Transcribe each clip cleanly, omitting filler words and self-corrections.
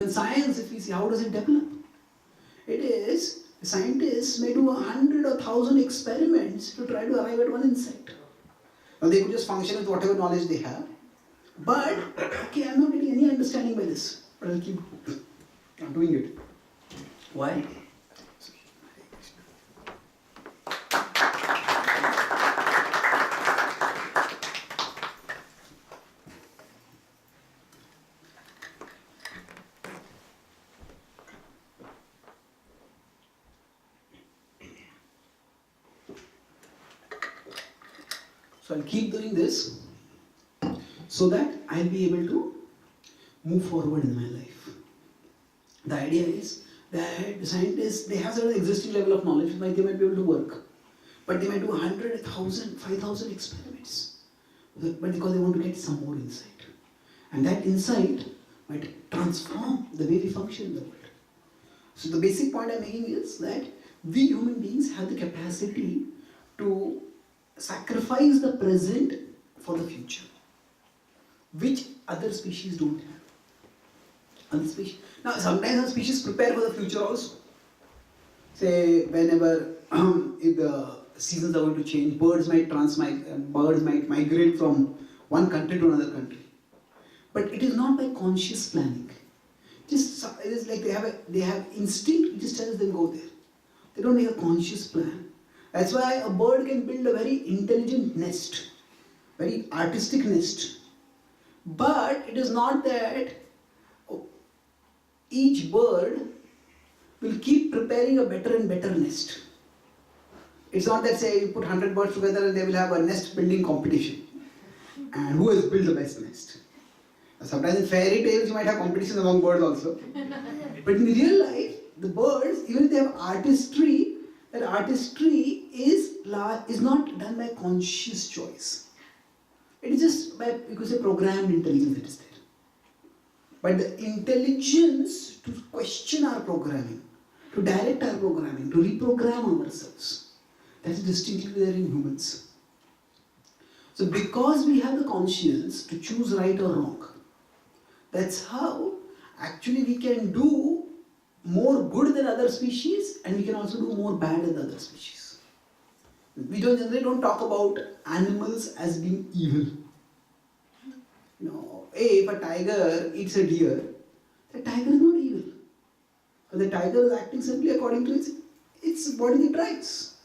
Even science, if we see, how does it develop? It is, scientists may do 100 or 1,000 experiments to try to arrive at one insight. Now they could just function with whatever knowledge they have. But, okay, I'm not getting any understanding by this. But I'll keep doing it. Why? So I'll keep doing this so that I'll be able to move forward in my life. The idea is that the scientists, they have certain existing level of knowledge, like they might be able to work. But they might do 100, 1,000, 5,000 experiments. But because they want to get some more insight. And that insight might transform the way we function in the world. So the basic point I'm making is that we human beings have the capacity to sacrifice the present for the future, which other species don't have. Other species. Now, sometimes other species prepare for the future also. Say, whenever if the seasons are going to change, birds might migrate from one country to another country. But it is not by conscious planning. Just it is like they have instinct. It just tells them go there. They don't make a conscious plan. That's why a bird can build a very intelligent nest, very artistic nest. But it is not that each bird will keep preparing a better and better nest. It's not that, say, you put 100 birds together and they will have a nest building competition. And who has built the best nest? Sometimes in fairy tales you might have competition among birds also. But in real life, the birds, even if they have artistry, that artistry is not done by conscious choice. It is just by, you could say, programmed intelligence that is there. But the intelligence to question our programming, to direct our programming, to reprogram ourselves, that is distinctly there in humans. So because we have the conscience to choose right or wrong, that's how actually we can do more good than other species, and we can also do more bad than other species. We generally don't talk about animals as being evil. If a tiger eats a deer, the tiger is not evil. But the tiger is acting simply according to its bodily drives.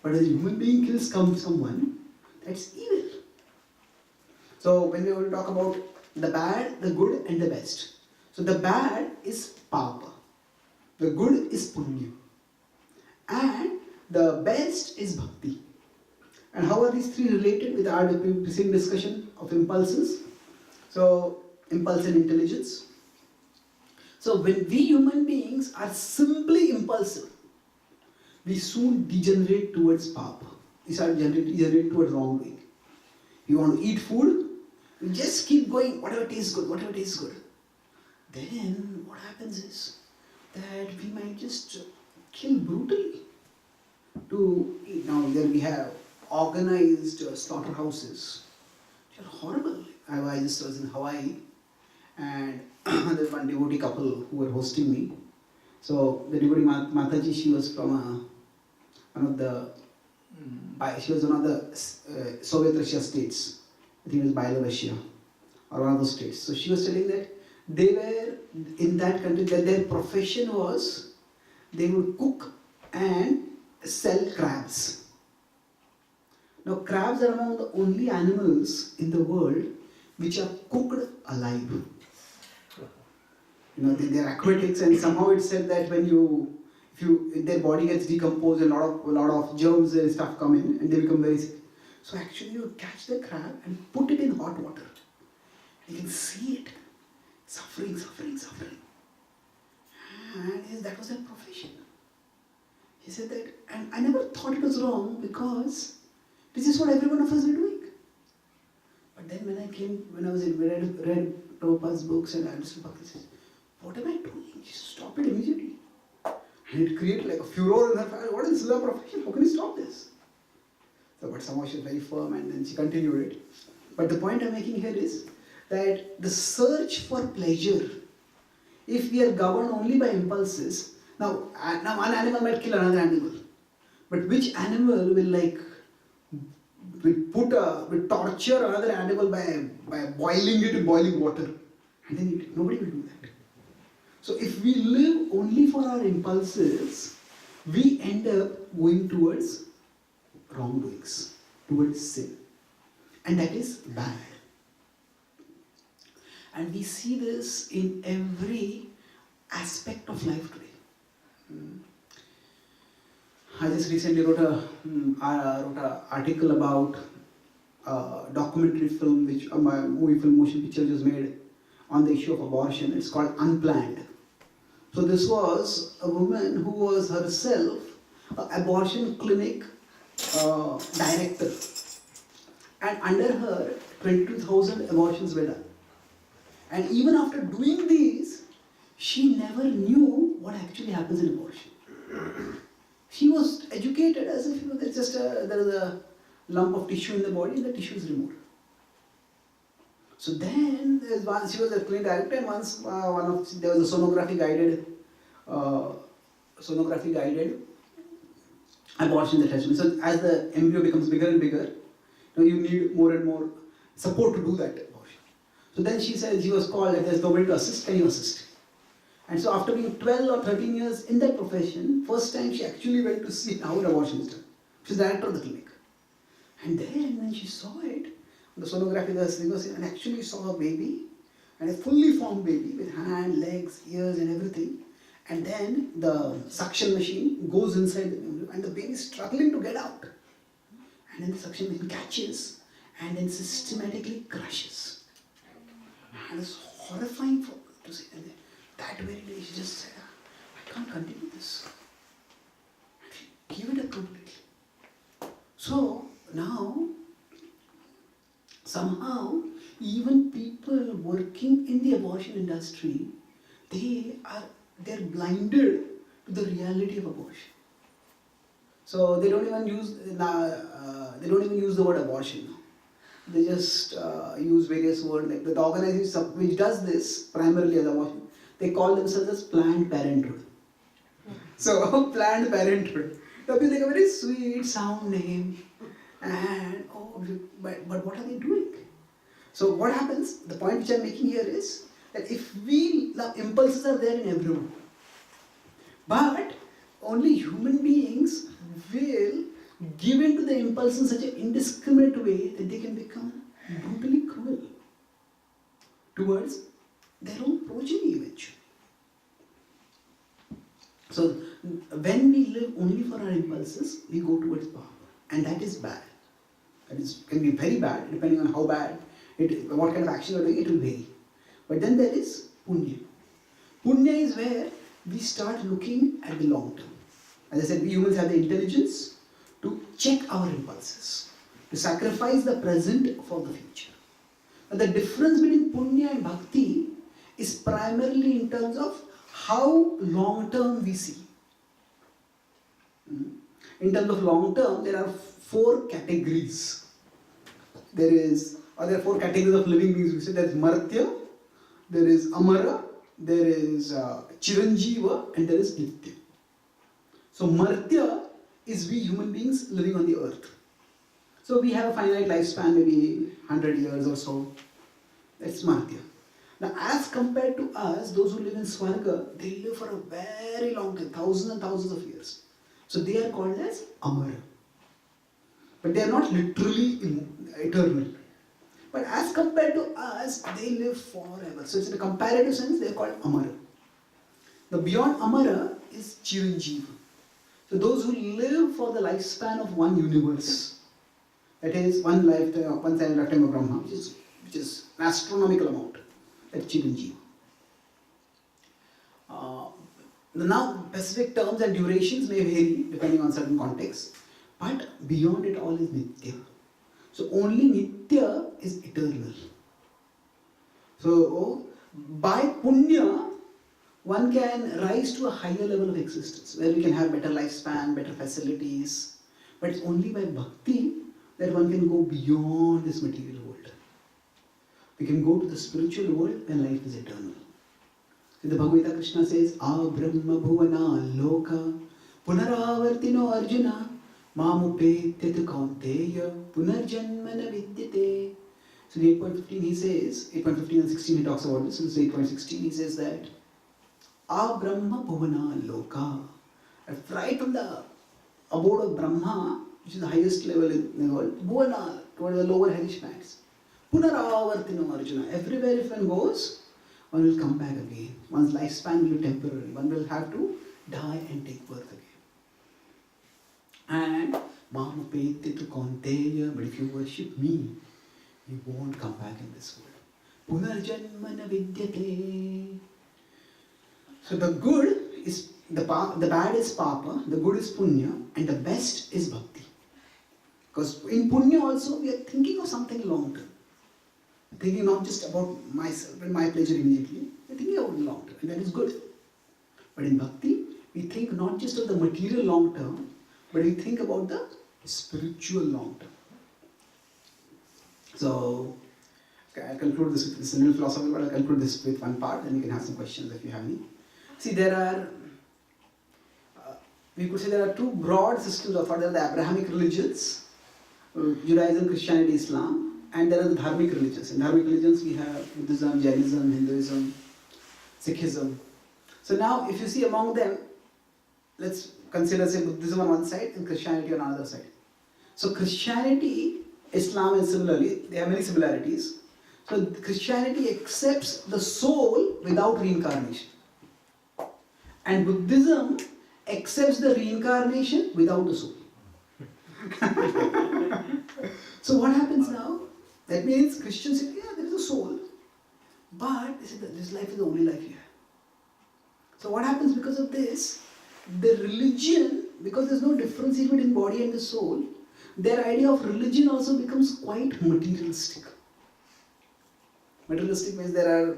But a human being kills someone, that's evil. So when we will talk about the bad, the good and the best. So the bad is papa. The good is punya. And the best is bhakti. And how are these three related with our preceding discussion of impulses? So, impulse and intelligence. So when we human beings are simply impulsive, we soon degenerate towards papa. We start degenerate towards wrongdoing. You want to eat food, you just keep going, whatever tastes good, whatever tastes good. Then what happens is that we might just kill brutally. Now there we have organized slaughterhouses, which are horrible. I just was in Hawaii, and there's one devotee couple who were hosting me. So the devotee Mataji, she was from one of the Soviet Russia states. I think it was Byelorussia or one of those states. So she was telling that they were in that country, that their profession was they would cook and sell crabs. Now crabs are among the only animals in the world which are cooked alive. They are aquatics, and somehow it's said that if their body gets decomposed, a lot of germs and stuff come in and they become very sick. So actually you catch the crab and put it in hot water. You can see it suffering. And that was their profession. He said that, and I never thought it was wrong because this is what every one of us are doing. But then when I was read Prabhupada's books and I understood Bhakti, I said, what am I doing? Just stop it immediately. And it created like a furor in her family. What is this love profession? How can you stop this? So, but somehow she was very firm and then she continued it. But the point I'm making here is that the search for pleasure If we are governed only by impulses, now one animal might kill another animal, but which animal will torture another animal by boiling it in boiling water and then eat it? Nobody will do that. So if we live only for our impulses, we end up going towards wrongdoings, towards sin, and that is bad. And we see this in every aspect of life today. I just recently wrote an article about a documentary film, which my movie film motion picture just made on the issue of abortion. It's called Unplanned. So this was a woman who was herself an abortion clinic director, and under her 22,000 abortions were done. And even after doing these, she never knew what actually happens in abortion. She was educated as if there is a lump of tissue in the body and the tissue is removed. So then she was a clinic director, and once there was a sonography guided abortion that has to be. So as the embryo becomes bigger and bigger, you need more and more support to do that abortion. So then she said, she was called, and there's nobody to assist. Can you assist? And so after being 12 or 13 years in that profession, first time she actually went to see how an abortion is done. She's the director of the clinic. And then when she saw it, the sonography was and actually saw a baby, and a fully formed baby with hand, legs, ears and everything. And then the suction machine goes inside the embryo and the baby is struggling to get out. And then the suction machine catches and then systematically crushes. And it's horrifying for her to see. And that very day she just said, I can't continue this. And she gave it up completely. So now, somehow, even people working in the abortion industry, they're blinded to the reality of abortion. So they don't even use the word abortion. They just use various words, like the organization which does this primarily as abortion. They call themselves as Planned Parenthood. So Planned Parenthood. That feels like a very sweet sound name. And but what are they doing? So what happens? The point which I'm making here is that if the impulses are there in everyone, but only human beings will give in to the impulse in such an indiscriminate way that they can become brutally cruel towards their own progeny eventually. So when we live only for our impulses, we go towards power, and that is bad. That can be very bad, depending on how bad what kind of action we are doing, it will vary. But then there is punya. Punya is where we start looking at the long term. As I said, we humans have the intelligence to check our impulses, to sacrifice the present for the future. But the difference between punya and bhakti is primarily in terms of how long term we see. In terms of long term, there are 4 categories. There are 4 categories of living beings. We say there is Martya, there is Amara, there is Chiranjiva, and there is Nitya. So Martya is we human beings living on the earth. So we have a finite lifespan, maybe 100 years or so. That's Martya. Now as compared to us, those who live in Swarga, they live for a very long time, thousands and thousands of years. So they are called as Amara. But they are not literally eternal. But as compared to us, they live forever. So it's in a comparative sense, they are called Amara. The beyond Amara is Chiranjiva. So those who live for the lifespan of one universe, that is one lifetime of Brahma, which is an astronomical amount, that's Chiranjiva. Now specific terms and durations may vary depending on certain contexts, but beyond it all is Nitya. So only Nitya is eternal. So by Punya, one can rise to a higher level of existence, where we can have better lifespan, better facilities. But it's only by Bhakti that one can go beyond this material world. We can go to the spiritual world when life is eternal. In the Bhagavad Gita, Krishna says, A Brahma Bhuvana Loka Punaravartino Arjuna Mamupetyatu Kaunteya Punarjanmana Vidyate. So in 8.15 he says, 8.15 and 16 he talks about this. In 8.16 he says that A Brahma Bhuvana Loka. Right from the abode of Brahma, which is the highest level in the world, Bhuvana, toward the lower hellish planets. Punaravartino Arjuna. Everywhere if one goes, one will come back again. One's lifespan will be temporary. One will have to die and take birth again. And Mamapetya Kaunteya, but if you worship me, you won't come back in this world. Punarjanmana Vidyate. So the good is the bad is papa, the good is punya, and the best is bhakti. Because in punya also we are thinking of something long term. Thinking not just about myself and my pleasure immediately, we are thinking about long term, and that is good. But in bhakti, we think not just of the material long term, but we think about the spiritual long term. So, okay, I'll conclude this with this a little philosophy, but I'll conclude this with one part, and you can have some questions if you have any. See, there are, we could say there are two broad systems of thought. There are the Abrahamic religions, Judaism, Christianity, Islam. And there are the dharmic religions. In dharmic religions we have Buddhism, Jainism, Hinduism, Sikhism. So now if you see among them, let's consider say Buddhism on one side and Christianity on another side. So Christianity, Islam and similarly, they have many similarities. So Christianity accepts the soul without reincarnation. And Buddhism accepts the reincarnation without the soul. So what happens now? That means Christians say, yeah, there is a soul, but they say that this life is the only life you have. So what happens because of this? The religion, because there is no difference between body and the soul, their idea of religion also becomes quite materialistic. Materialistic means there are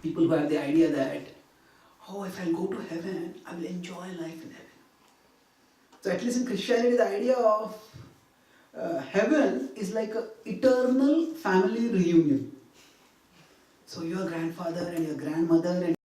people who have the idea that, oh, if I go to heaven, I will enjoy life in heaven. So at least in Christianity, the idea of heaven is like an eternal family reunion. So your grandfather and your grandmother and